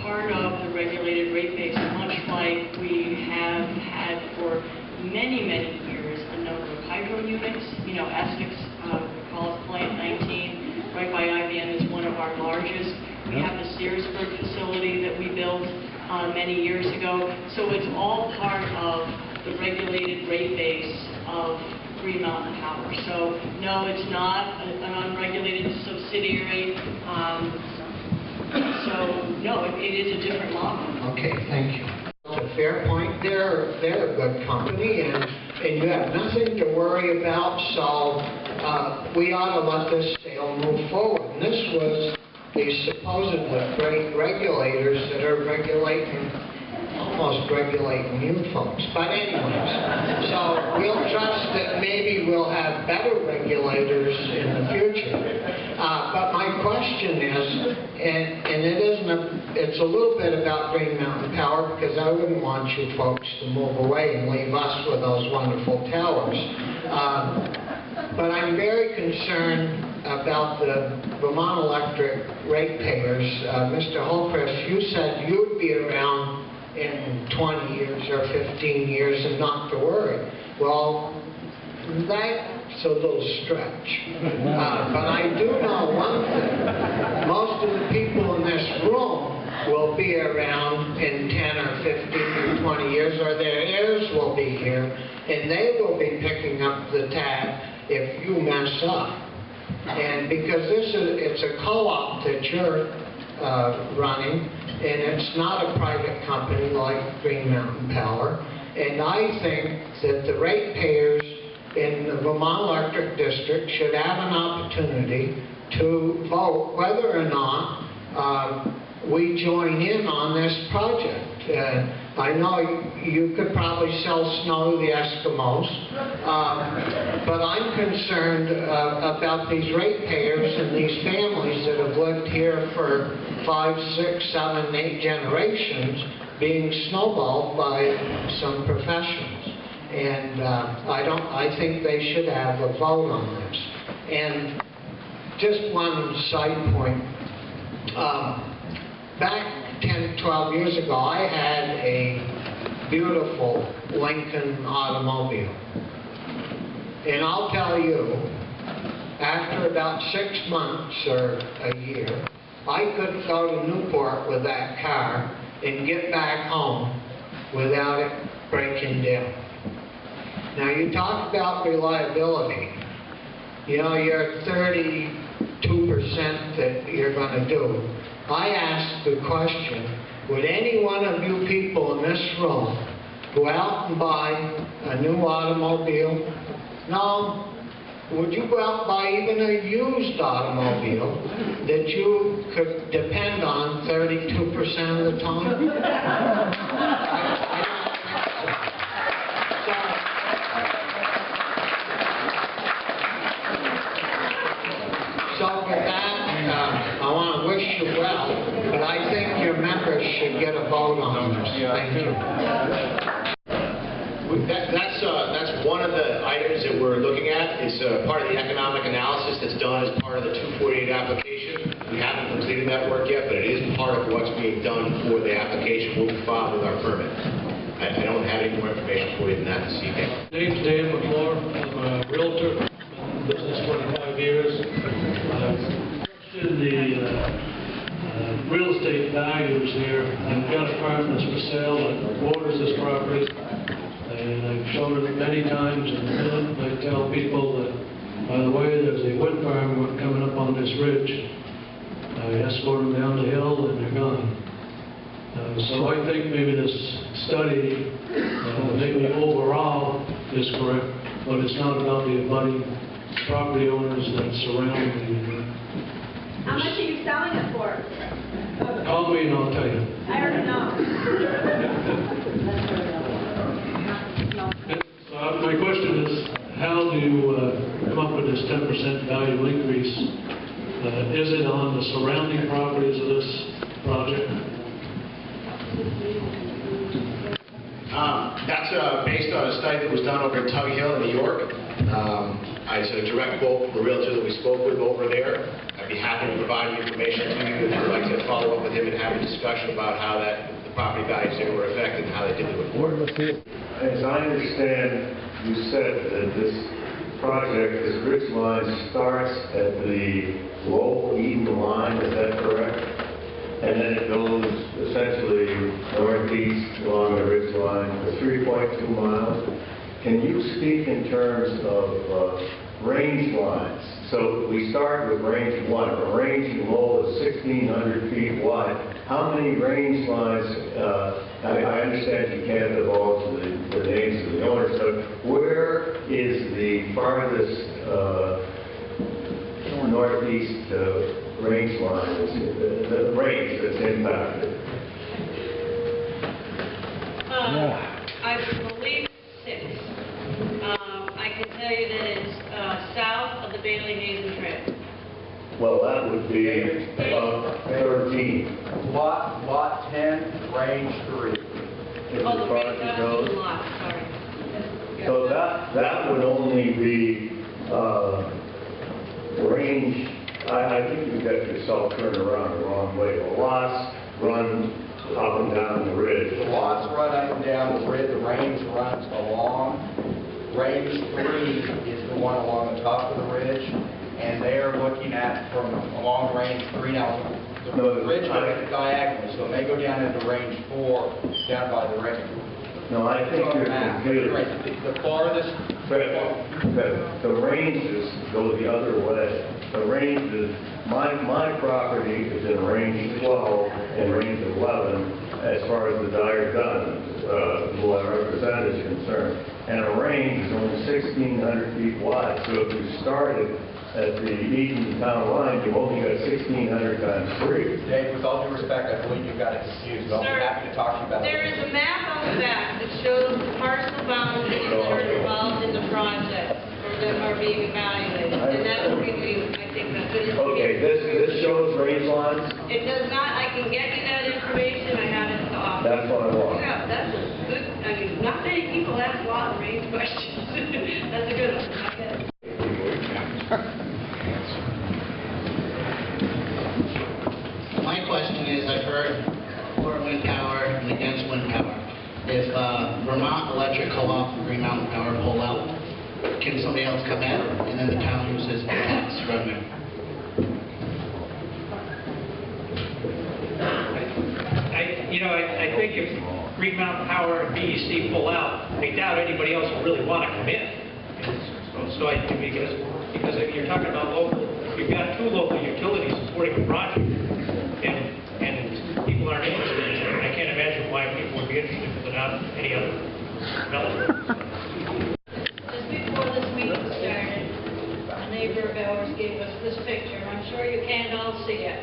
part of the regulated rate base, much like we have had for many, many years a number of hydro units. You know, Essex, called Plant 19, right by IBM, is one of our largest. We have the Searsburg facility that we built many years ago. So it's all part of the regulated rate base of Green Mountain Power. So no, it's not an unregulated subsidiary. So no, it is a different model. Okay, thank you. It's a fair point. They're a good company, and you have nothing to worry about. So we ought to let this sale move forward. And this was these supposed great regulators that are almost regulating you folks. But anyways, so we'll trust that maybe we'll have better regulators in the future. But my question is, and it's a little bit about Green Mountain Power, because I wouldn't want you folks to move away and leave us with those wonderful towers. But I'm very concerned about the Vermont Electric ratepayers. Mr. Holcrest, you said you'd be around in 20 years or 15 years and not to worry. Well, that's a little stretch. But I do know one thing. Most of the people in this room will be around in 10 or 15 or 20 years, or their heirs will be here, and they will be picking up the tab if you mess up. And because it's a co-op that you're running, and it's not a private company like Green Mountain Power, and I think that the ratepayers in the Vermont Electric District should have an opportunity to vote whether or not we join in on this project. I know you could probably sell snow to the Eskimos, but I'm concerned about these ratepayers and these families that have lived here for 5, 6, 7, 8 generations being snowballed by some professionals. And I think they should have a vote on this. And just one side point. Back 10, 12 years ago, I had a beautiful Lincoln automobile. And I'll tell you, after about 6 months or a year, I could go to Newport with that car and get back home without it breaking down. Now, you talk about reliability. You know, your 32% that you're going to do. I asked the question, would any one of you people in this room go out and buy a new automobile? No. Would you go out and buy even a used automobile that you could depend on 32% of the time? So with that, I want to wish you well, but I think your members should get a vote on this. Thank you. That's one of the items that we're looking at. It's part of the economic analysis that's done as part of the 248 application. We haven't completed that work yet, but it is part of what's being done for the application we'll file with our permit. I don't have any more information for you than that this evening. Name's Dan McClure. I'm a realtor. Business 25 years. The real estate values here. I've got a farm that's for sale that borders this property, and I've shown it many times, and I tell people that, by the way, there's a wind farm coming up on this ridge. I escort them down the hill and they're gone. So I think maybe this study, maybe overall, is correct, but it's not about the abutting property owners that surround the How much are you selling it for? Call me and I'll tell you. I already know. My question is, how do you come up with this 10% value increase? Is it on the surrounding properties of this project? That's based on a study that was done over in Tug Hill in New York. It's a direct quote from the realtor that we spoke with over there. I'd be happy to provide the information to you if you'd like to follow up with him and have a discussion about how the property values there were affected and how they did the report. As I understand, you said that this project, this ridge line starts at the Lowell-Eden line, is that correct? And then it goes essentially northeast along the ridge line for 3.2 miles. Can you speak in terms of range lines? So we start with range 1. A range in Lowell is 1,600 feet wide. How many range lines, I understand you can't divulge the names of the owners, but where is the farthest northeast range line, the range that's impacted? I believe 6. I can tell you that it's south of the Bailey-Hazen Trail. Well, that would be 13. Lot 10, range 3. If Oh, as the far range, as it that's goes. the lot, sorry. So that would only be range, I think you got yourself turned around the wrong way. The lots run up and down the ridge. The lots run up and down the ridge, the range runs along. Range 3 is the one along the top of the ridge, and they're looking at from along range 3 now. The ridge goes diagonally, so it may go down into range 4, down by the range. No, I think you're confused. Right, the farthest. The ranges go the other way. The ranges, my property is in range 12 and range 11 as far as the Dyer Gun, who I represent, is concerned. And a range is only 1,600 feet wide. So if you started at the Eden town line, you've only got 1,600 times 3. Dave, with all due respect, I believe you got it confused. I'll be Sir, happy to talk to you about it. There is a map on the back that shows the parcel boundaries that are involved in the project, or that are being evaluated, and that's really, I think, that's good. Okay, this shows range lines. It does not, I can get you that information, I have it in the office. That's what I want. Yeah, that's a good, I mean, not many people ask a lot of range questions. That's a good one, I get it. My question is, I've heard for wind power and against wind power. If Vermont Electric Co-op and Green Mountain Power pull out, can somebody else come in and then the town uses the tax revenue? I think if Green Mountain Power and BEC pull out, I doubt anybody else will really want to come in. So I think because if you're talking about local, you've got 2 local utilities supporting a project, and people aren't interested in it. I can't imagine why people would be interested without any other development. Just before this meeting started, a neighbor of ours gave us this picture. I'm sure you can't all see it,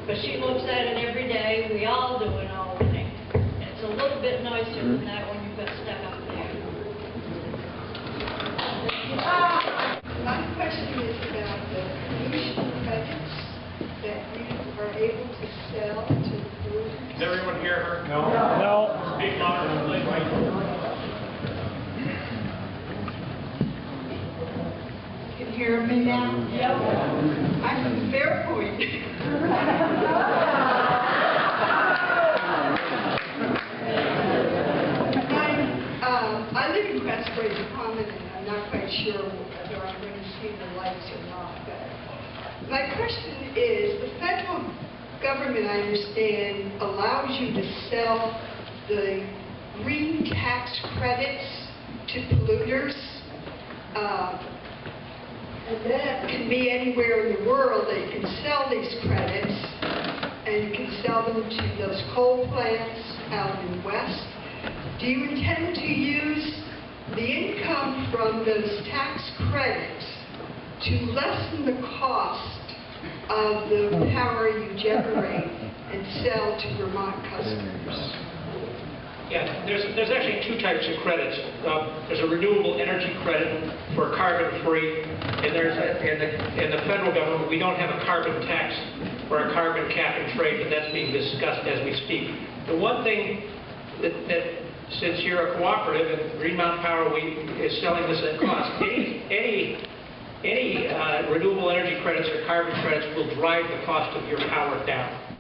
but she looks at it every day. We all do in Albany. It's a little bit nicer than that when you've got stuff up there. My question is about the pollution credits that you are able to sell to the polluters. Does everyone hear her? No. Speak louder, please. You can hear me now? Yep. I'm from Fairpoint. I live in Crestway Common, and I'm not quite sure whether I'm going to see the lights or not. But my question is, the federal government, I understand, allows you to sell the green tax credits to polluters. And that can be anywhere in the world that you can sell these credits, and you can sell them to those coal plants out in the West. Do you intend to use the income from those tax credits to lessen the cost of the power you generate and sell to Vermont customers? Yeah, there's actually 2 types of credits. There's a renewable energy credit for carbon-free, and in the federal government, we don't have a carbon tax or a carbon cap and trade, but that's being discussed as we speak. The one thing that since you're a cooperative and Green Mountain Power is selling this at cost, any renewable energy credits or carbon credits will drive the cost of your power down.